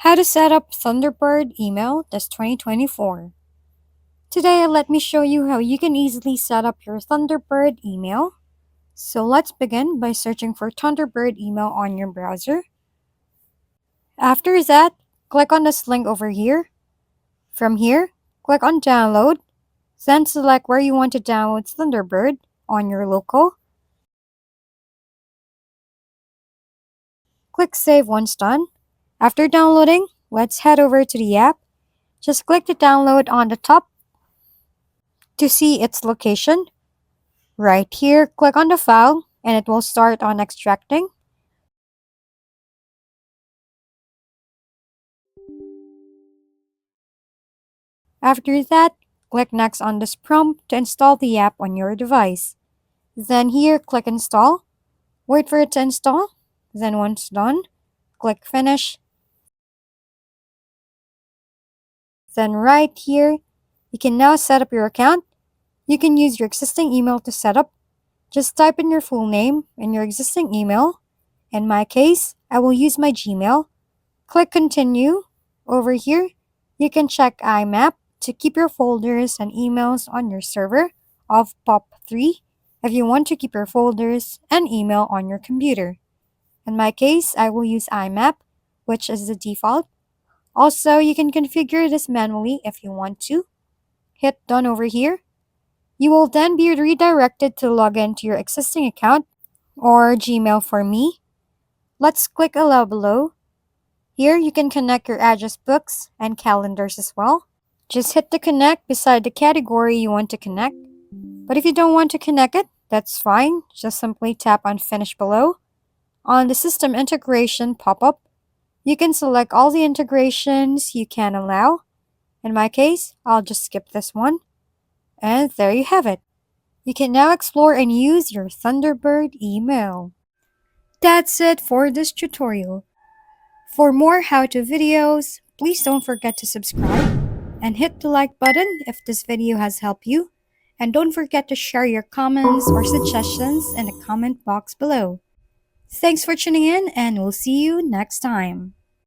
How to set up Thunderbird email this 2024. Today, let me show you how you can easily set up your Thunderbird email. So let's begin by searching for Thunderbird email on your browser. After that, click on this link over here. From here, click on download, then select where you want to download Thunderbird on your local. Click save once done. After downloading, let's head over to the app. Just click the download on the top to see its location. Right here, click on the file and it will start on extracting. After that, click next on this prompt to install the app on your device. Then here, click install. Wait for it to install. Then once done, click finish. Then right here, you can now set up your account. You can use your existing email to set up. Just type in your full name and your existing email. In my case, I will use my Gmail. Click continue. Over here, you can check IMAP to keep your folders and emails on your server of POP3 if you want to keep your folders and email on your computer. In my case, I will use IMAP, which is the default. Also, you can configure this manually if you want to. Hit done over here. You will then be redirected to log into your existing account or Gmail for me. Let's click allow below. Here you can connect your address books and calendars as well. Just hit the connect beside the category you want to connect. But if you don't want to connect it, that's fine. Just simply tap on finish below. On the system integration pop-up, you can select all the integrations you can allow. In my case, I'll just skip this one. And there you have it. You can now explore and use your Thunderbird email. That's it for this tutorial. For more how-to videos, please don't forget to subscribe and hit the like button if this video has helped you. And don't forget to share your comments or suggestions in the comment box below. Thanks for tuning in and we'll see you next time.